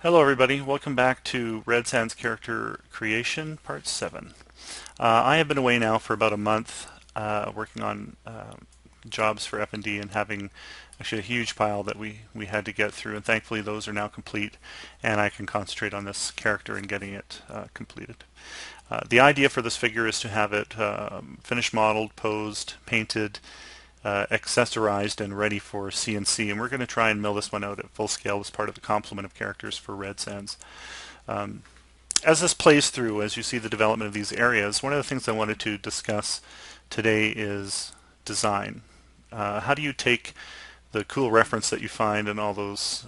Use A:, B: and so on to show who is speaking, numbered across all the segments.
A: Hello everybody, welcome back to Red Sands Character Creation Part 7. I have been away now for about a month working on jobs for F&D and having actually a huge pile that we had to get through, and thankfully those are now complete and I can concentrate on this character and getting it completed. The idea for this figure is to have it finished modeled, posed, painted, accessorized and ready for CNC, and we're going to try and mill this one out at full scale as part of the complement of characters for Red Sands. As this plays through, as you see the development of these areas, one of the things I wanted to discuss today is design. How do you take the cool reference that you find and all those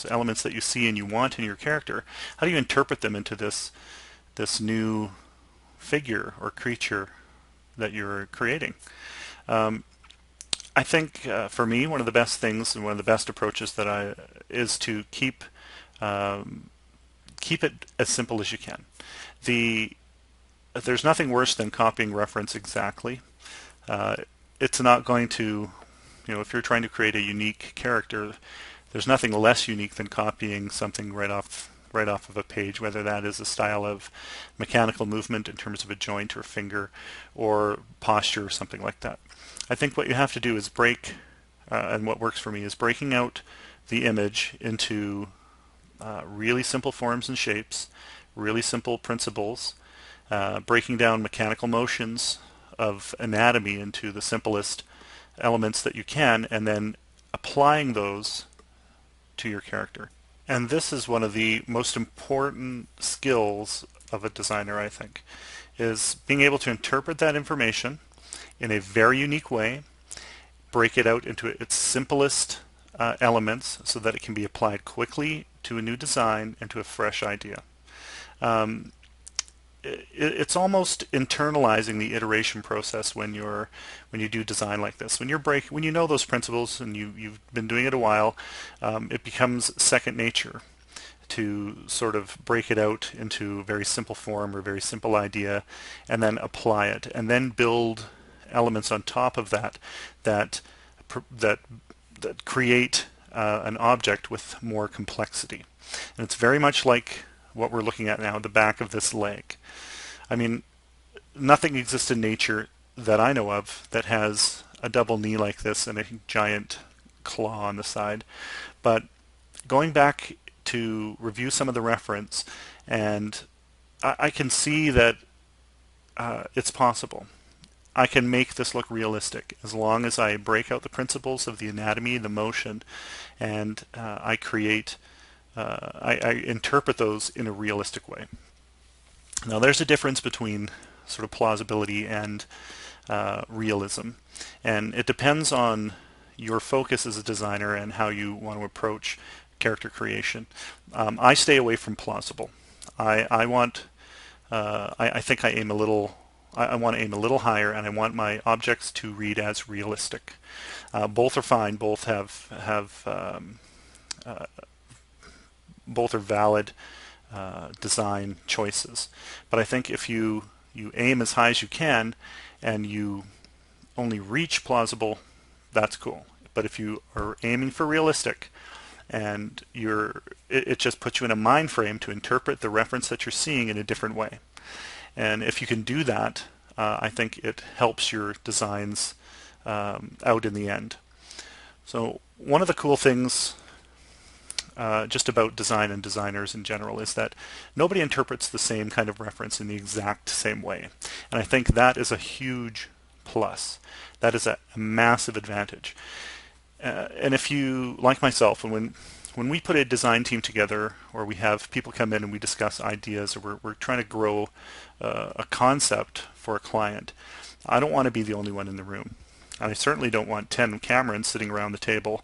A: elements that you see and you want in your character? How do you interpret them into this new figure or creature that you're creating? I think for me, one of the best things and one of the best approaches is to keep it as simple as you can. There's nothing worse than copying reference exactly. It's not going to, if you're trying to create a unique character, there's nothing less unique than copying something right off of a page, whether that is a style of mechanical movement in terms of a joint or finger or posture or something like that. I think what you have to do is and what works for me is breaking out the image into really simple forms and shapes, really simple principles, breaking down mechanical motions of anatomy into the simplest elements that you can, and then applying those to your character. And this is one of the most important skills of a designer, I think, is being able to interpret that information in a very unique way, break it out into its simplest elements so that it can be applied quickly to a new design and to a fresh idea. It's almost internalizing the iteration process when you do design like this. When you know those principles and you've been doing it a while, it becomes second nature to sort of break it out into a very simple form or a very simple idea and then apply it and then build elements on top of that create an object with more complexity. And it's very much like what we're looking at now, the back of this leg. I mean, nothing exists in nature that I know of that has a double knee like this and a giant claw on the side. But going back to review some of the reference, and I can see that it's possible. I can make this look realistic as long as I break out the principles of the anatomy, the motion, and I interpret those in a realistic way. Now there's a difference between sort of plausibility and realism, and it depends on your focus as a designer and how you want to approach character creation. I stay away from plausible. I think I want to aim a little higher, and I want my objects to read as realistic. Both are fine. Both both are valid design choices. But I think if you aim as high as you can, and you only reach plausible, that's cool. But if you are aiming for realistic, and it just puts you in a mind frame to interpret the reference that you're seeing in a different way. And if you can do that, I think it helps your designs out in the end. So one of the cool things just about design and designers in general is that nobody interprets the same kind of reference in the exact same way. And I think that is a huge plus. That is a massive advantage. And if you, like myself, when we put a design team together, or we have people come in and we discuss ideas, or we're trying to grow a concept for a client, I don't want to be the only one in the room. And I certainly don't want 10 Camerons sitting around the table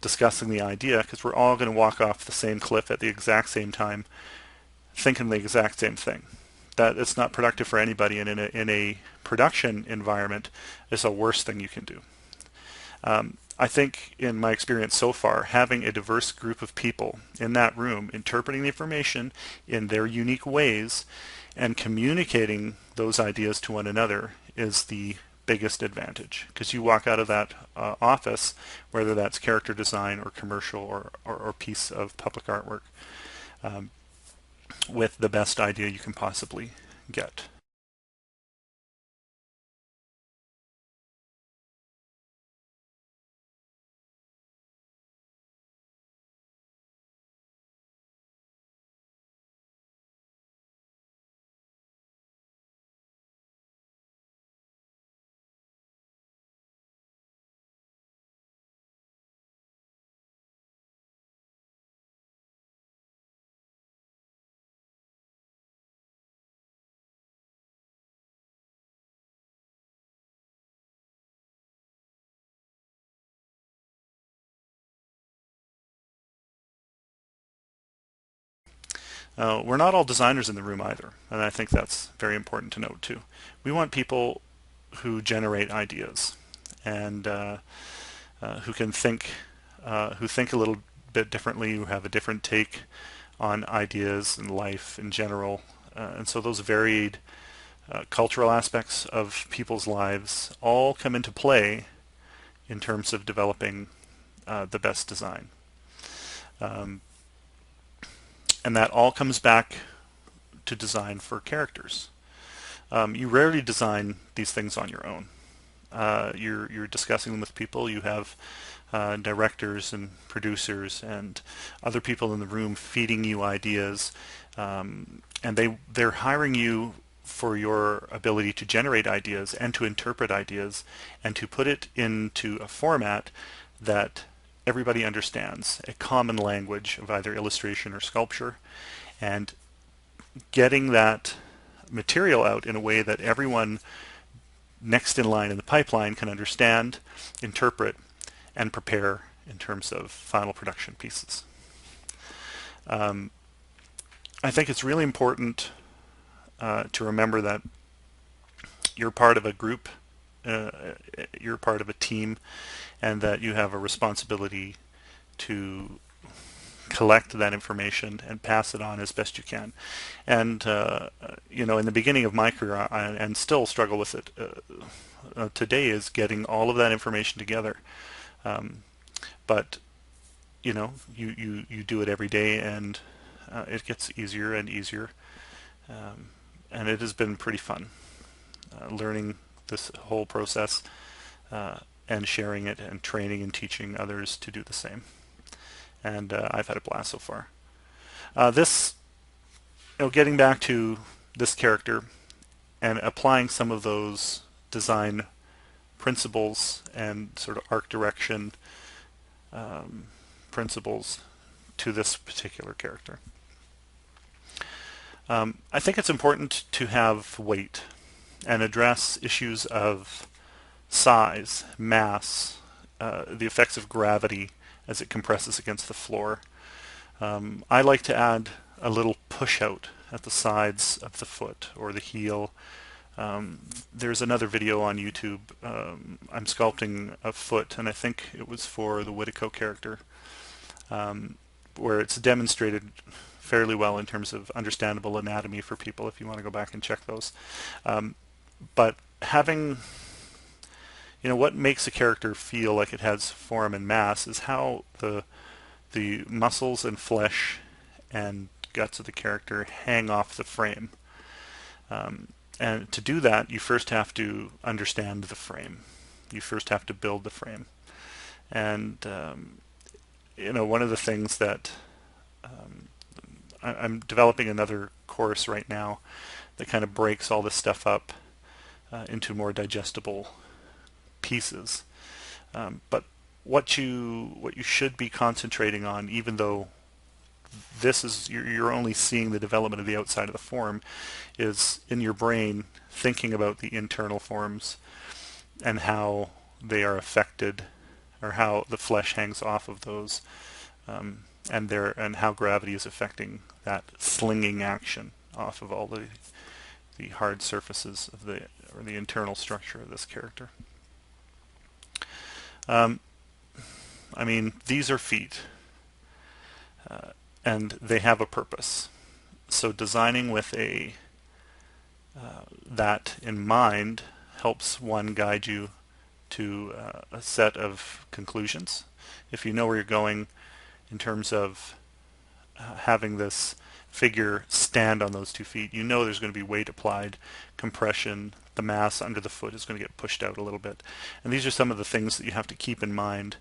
A: discussing the idea, because we're all going to walk off the same cliff at the exact same time thinking the exact same thing. That it's not productive for anybody, and in a production environment, it's the worst thing you can do. I think in my experience so far, having a diverse group of people in that room interpreting the information in their unique ways and communicating those ideas to one another is the biggest advantage, because you walk out of that office, whether that's character design or commercial or piece of public artwork, um, with the best idea you can possibly get. We're not all designers in the room either, and I think that's very important to note too. We want people who generate ideas and who can think, who think a little bit differently, who have a different take on ideas and life in general. And so those varied cultural aspects of people's lives all come into play in terms of developing the best design. Um, and that all comes back to design for characters. You rarely design these things on your own. You're discussing them with people. You have directors and producers and other people in the room feeding you ideas, and they're hiring you for your ability to generate ideas and to interpret ideas and to put it into a format that everybody understands, a common language of either illustration or sculpture, and getting that material out in a way that everyone next in line in the pipeline can understand, interpret, and prepare in terms of final production pieces. I think it's really important to remember that you're part of a group, you're part of a team, and that you have a responsibility to collect that information and pass it on as best you can. And in the beginning of my career, and still struggle with it today, is getting all of that information together. But you do it every day, and it gets easier and easier. And it has been pretty fun learning this whole process and sharing it and training and teaching others to do the same. And I've had a blast so far. Getting back to this character and applying some of those design principles and sort of art direction principles to this particular character. I think it's important to have weight and address issues of size, mass, the effects of gravity as it compresses against the floor. I like to add a little push out at the sides of the foot or the heel. There's another video on YouTube. I'm sculpting a foot, and I think it was for the Whitico character, where it's demonstrated fairly well in terms of understandable anatomy for people if you want to go back and check those. But having, what makes a character feel like it has form and mass is how the muscles and flesh and guts of the character hang off the frame. And to do that, you first have to understand the frame. You first have to build the frame. And, one of the things that I'm developing another course right now that kind of breaks all this stuff up into more digestible pieces. But what you should be concentrating on, even though this is you're only seeing the development of the outside of the form, is in your brain thinking about the internal forms and how they are affected, or how the flesh hangs off of those, and how gravity is affecting that slinging action off of all the hard surfaces of the internal structure of this character. These are feet, and they have a purpose. So designing with that in mind helps one guide you to a set of conclusions. If you know where you're going in terms of having this figure stand on those 2 feet, you know there's going to be weight applied, compression, the mass under the foot is going to get pushed out a little bit. And these are some of the things that you have to keep in mind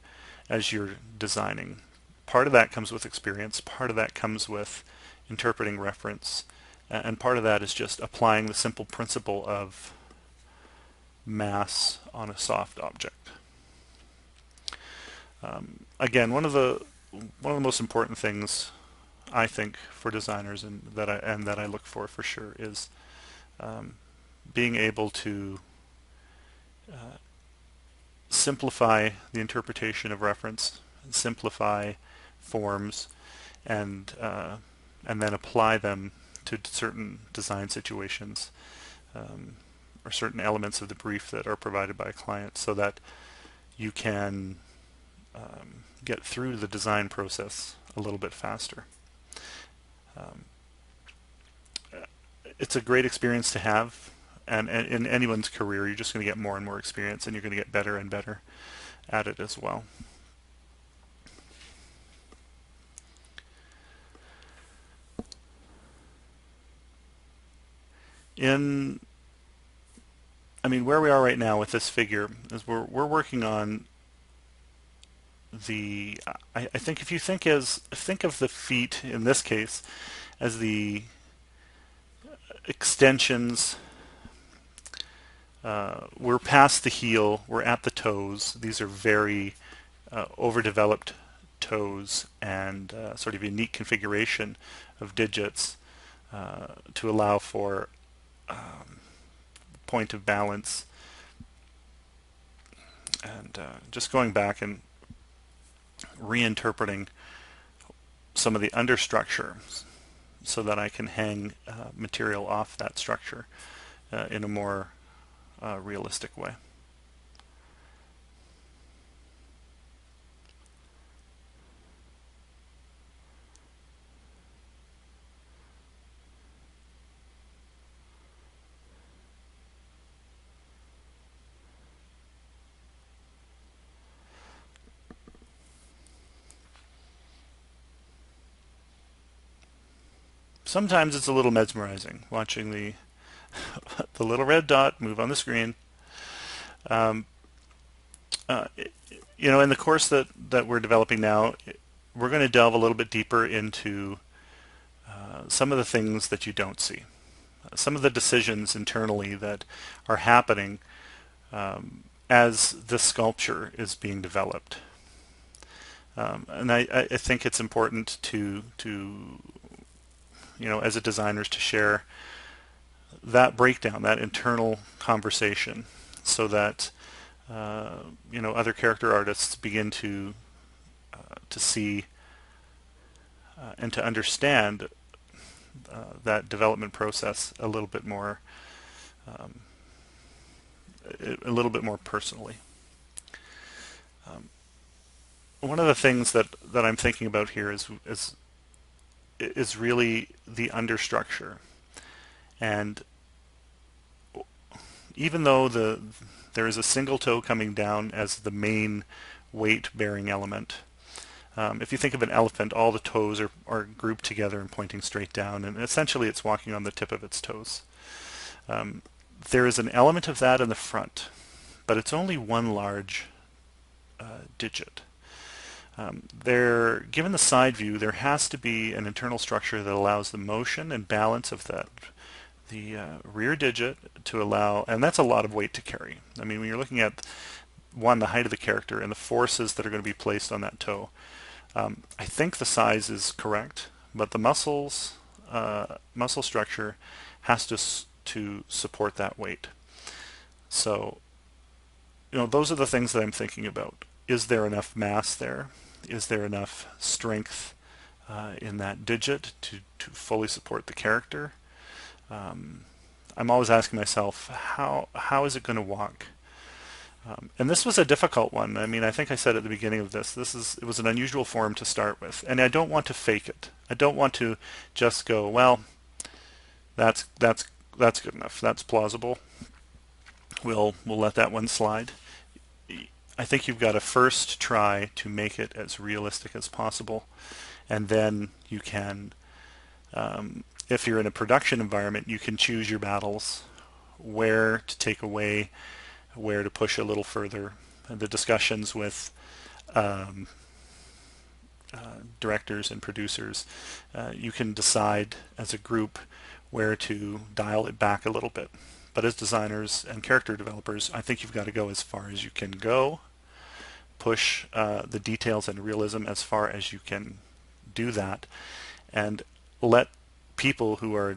A: as you're designing. Part of that comes with experience, part of that comes with interpreting reference, and part of that is just applying the simple principle of mass on a soft object. Again, one of the most important things I think for designers and that I look for sure is being able to simplify the interpretation of reference, simplify forms, and then apply them to certain design situations or certain elements of the brief that are provided by a client, so that you can get through the design process a little bit faster. It's a great experience to have, and in anyone's career you're just going to get more and more experience, and you're going to get better and better at it as well. Where we are right now with this figure is we're working on the, I think if you think of the feet in this case as the extensions, we're past the heel, we're at the toes. These are very overdeveloped toes and sort of unique configuration of digits to allow for point of balance. And just going back and reinterpreting some of the understructure so that I can hang material off that structure in a more realistic way. Sometimes it's a little mesmerizing watching the the little red dot move on the screen. In the course that we're developing now, we're going to delve a little bit deeper into some of the things that you don't see, some of the decisions internally that are happening as this sculpture is being developed. And I think it's important to as a designers to share that breakdown, that internal conversation, so that other character artists begin to see and to understand that development process a little bit more personally. One of the things that I'm thinking about here is really the understructure. And even though there is a single toe coming down as the main weight-bearing element, if you think of an elephant, all the toes are grouped together and pointing straight down, and essentially it's walking on the tip of its toes. There is an element of that in the front, but it's only one large digit. Given the side view, there has to be an internal structure that allows the motion and balance of the rear digit to allow, and that's a lot of weight to carry. When you're looking at the height of the character and the forces that are going to be placed on that toe, I think the size is correct, but the muscle structure has to support that weight. So, those are the things that I'm thinking about. Is there enough mass there? Is there enough strength in that digit to fully support the character? I'm always asking myself, how is it going to walk? And this was a difficult one. I think I said at the beginning of this, it was an unusual form to start with, and I don't want to fake it. I don't want to just go, well, that's good enough, that's plausible. we'll let that one slide. I think you've got to first try to make it as realistic as possible, and then you can, if you're in a production environment, you can choose your battles, where to take away, where to push a little further. And the discussions with directors and producers, you can decide as a group where to dial it back a little bit. But as designers and character developers, I think you've got to go as far as you can go, push the details and realism as far as you can do that, and let people who are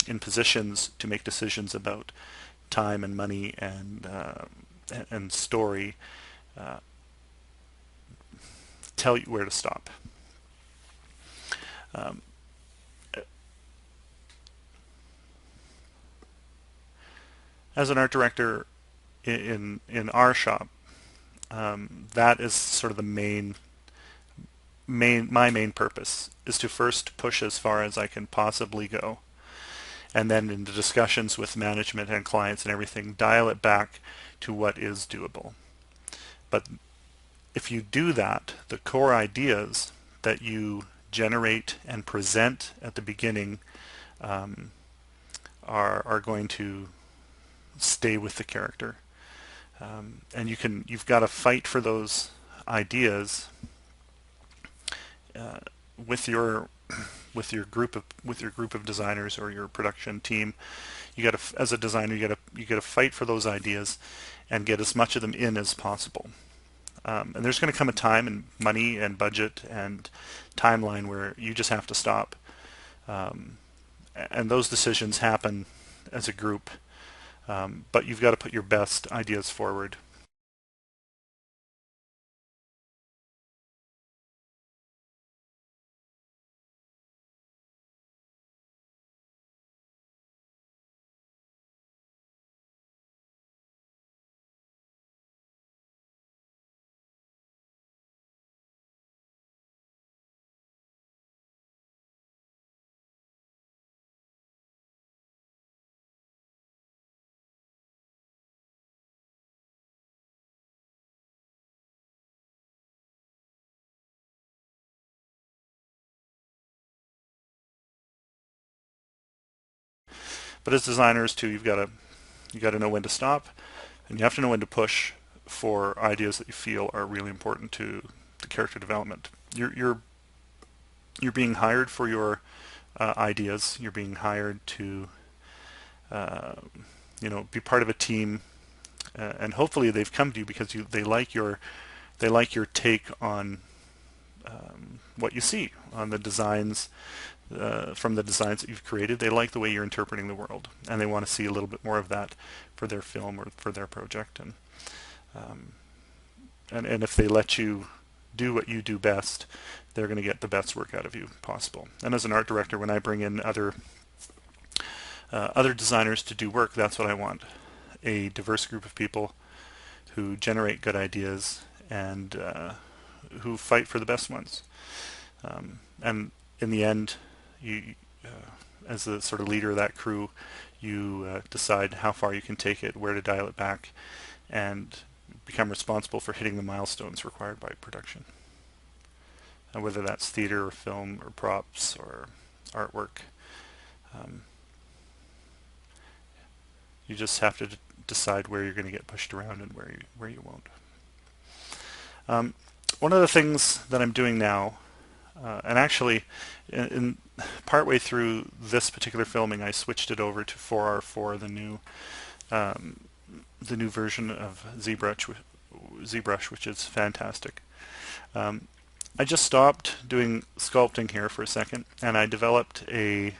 A: in positions to make decisions about time and money and story tell you where to stop. As an art director in our shop, that is sort of the my main purpose is to first push as far as I can possibly go, and then in the discussions with management and clients and everything, dial it back to what is doable. But if you do that, the core ideas that you generate and present at the beginning are going to stay with the character, and you've got to fight for those ideas with your group of designers or your production team. You got to, as a designer, you got to fight for those ideas and get as much of them in as possible. And there's going to come a time, and money and budget and timeline, where you just have to stop. And those decisions happen as a group. But you've got to put your best ideas forward. But as designers too, you got to know when to stop, and you have to know when to push for ideas that you feel are really important to the character development. You're being hired for your ideas. You're being hired to be part of a team, and hopefully they've come to you because they like your take on what you see on the designs. From the designs that you've created, they like the way you're interpreting the world, and they want to see a little bit more of that for their film or for their project. And if they let you do what you do best, they're going to get the best work out of you possible. And as an art director, when I bring in other designers to do work, that's what I want: a diverse group of people who generate good ideas and who fight for the best ones. And in the end, you, as the sort of leader of that crew, you decide how far you can take it, where to dial it back, and become responsible for hitting the milestones required by production. And whether that's theater or film or props or artwork, you just have to decide where you're going to get pushed around and where you won't. One of the things that I'm doing now, and actually, in partway through this particular filming, I switched it over to 4R4, the new version of Zbrush, which is fantastic. I just stopped doing sculpting here for a second, and I developed an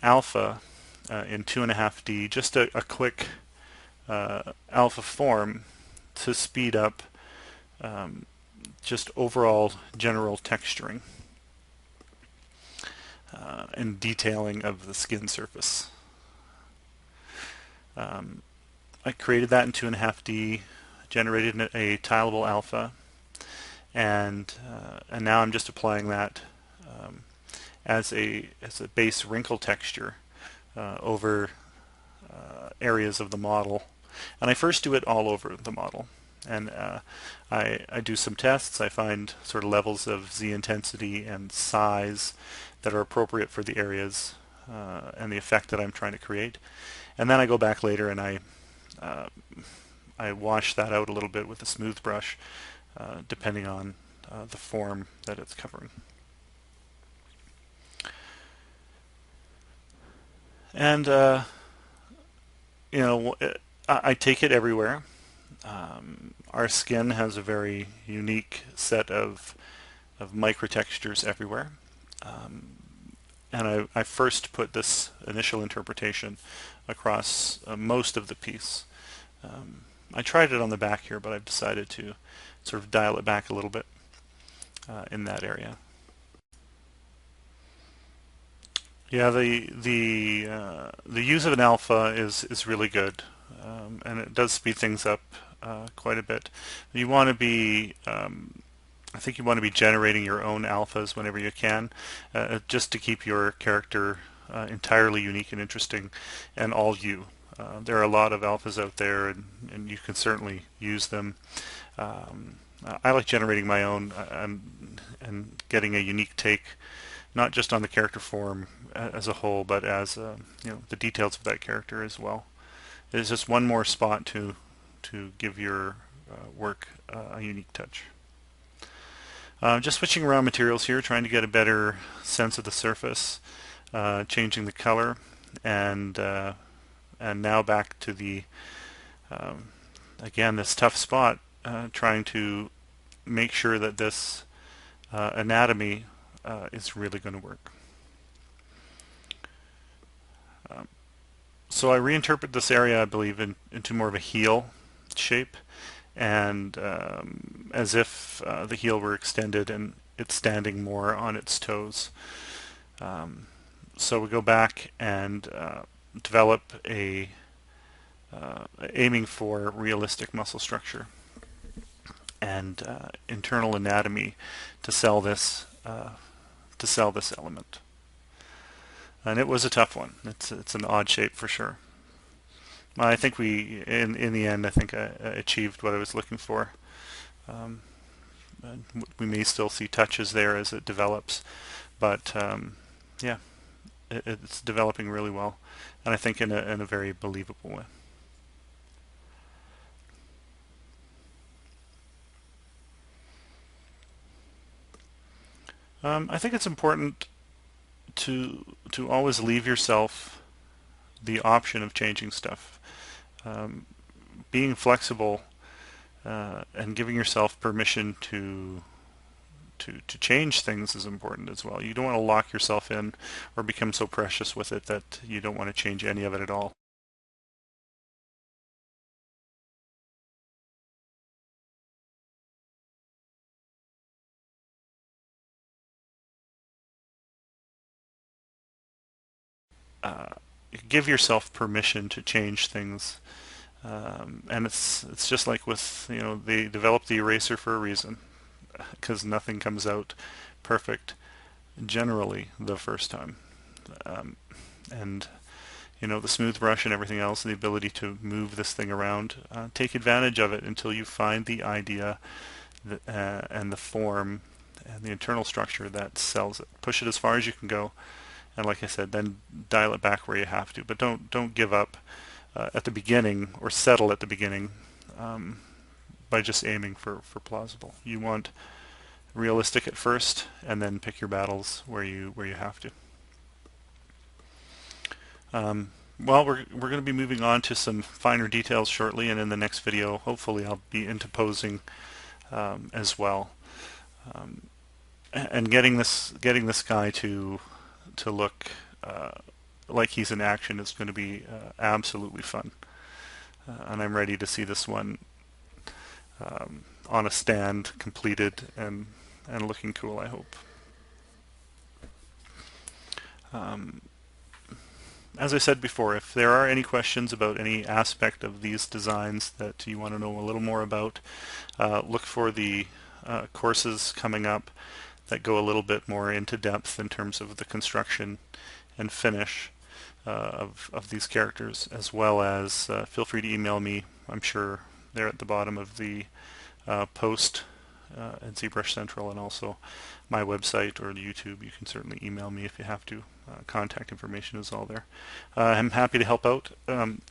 A: alpha in 2.5D, just a quick alpha form to speed up just overall general texturing and detailing of the skin surface. I created that in 2.5D, generated a tileable alpha, and now I'm just applying that as a base wrinkle texture over areas of the model. And I first do it all over the model. And I do some tests. I find sort of levels of Z intensity and size that are appropriate for the areas and the effect that I'm trying to create. And then I go back later and I wash that out a little bit with a smooth brush, depending on the form that it's covering. And I take it everywhere. Our skin has a very unique set of microtextures everywhere. And I first put this initial interpretation across most of the piece. I tried it on the back here, but I've decided to sort of dial it back a little bit in that area. Yeah, the use of an alpha is really good, and it does speed things up quite a bit. You want to be I think you want to be generating your own alphas whenever you can, just to keep your character entirely unique and interesting, and all you. There are a lot of alphas out there, and you can certainly use them. I like generating my own and getting a unique take, not just on the character form as a whole, but as the details of that character as well. It's just one more spot to give your work a unique touch. Just switching around materials here, trying to get a better sense of the surface, changing the color, and now back to the again this tough spot, trying to make sure that this anatomy is really going to work. So I reinterpret this area, I believe, into more of a heel shape, and as if the heel were extended and it's standing more on its toes. So we go back and develop aiming for realistic muscle structure and internal anatomy to sell this element. And it was a tough one. It's an odd shape for sure. I think in the end, I think I achieved what I was looking for. We may still see touches there as it develops, but yeah, it's developing really well, and I think in a very believable way. I think it's important to always leave yourself the option of changing stuff. Being flexible and giving yourself permission to change things is important as well. You don't want to lock yourself in or become so precious with it that you don't want to change any of it at all. Give yourself permission to change things, and it's just like with they developed the eraser for a reason, because nothing comes out perfect generally the first time, and the smooth brush and everything else, the ability to move this thing around, take advantage of it until you find the idea and the form and the internal structure that sells it. Push it as far as you can go. And like I said, then dial it back where you have to. But don't give up at the beginning or settle at the beginning by just aiming for plausible. You want realistic at first, and then pick your battles where you have to. Well, we're going to be moving on to some finer details shortly, and in the next video, hopefully, I'll be interposing as well, and getting this guy to look like he's in action is going to be absolutely fun. And I'm ready to see this one on a stand, completed and looking cool, I hope. As I said before, if there are any questions about any aspect of these designs that you want to know a little more about, look for the courses coming up that go a little bit more into depth in terms of the construction and finish. of these characters, as well as feel free to email me. I'm sure they're at the bottom of the post at ZBrush Central, and also my website or the YouTube. You can certainly email me if you have to. Contact information is all there. I'm happy to help out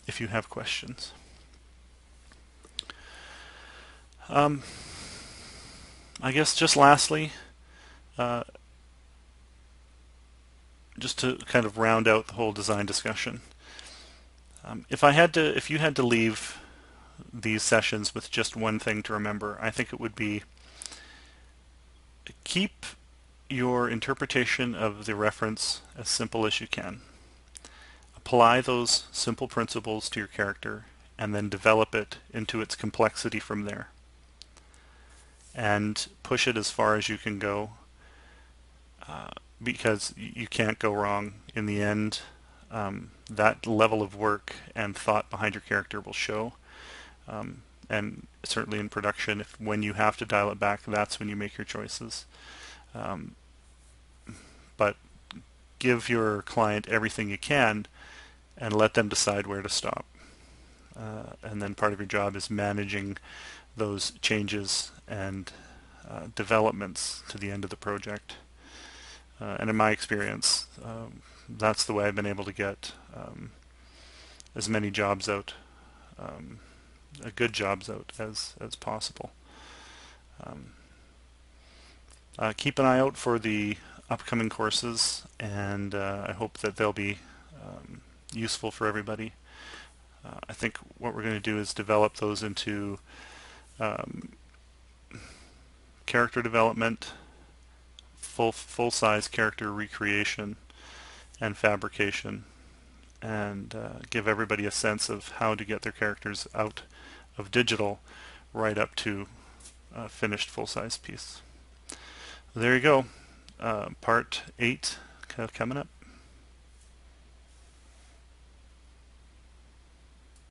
A: if you have questions. I guess just lastly, just to kind of round out the whole design discussion, if you had to leave these sessions with just one thing to remember, I think it would be keep your interpretation of the reference as simple as you can. Apply those simple principles to your character and then develop it into its complexity from there. And push it as far as you can go, because you can't go wrong. In the end, that level of work and thought behind your character will show. And certainly in production, when you have to dial it back, that's when you make your choices. But give your client everything you can and let them decide where to stop. And then part of your job is managing those changes and developments to the end of the project. And in my experience, that's the way I've been able to get as many jobs out, good jobs out as possible. Keep an eye out for the upcoming courses, and I hope that they'll be useful for everybody. I think what we're going to do is develop those into character development, full-size character recreation and fabrication, and give everybody a sense of how to get their characters out of digital right up to a finished full-size piece. There you go. Part 8 coming up.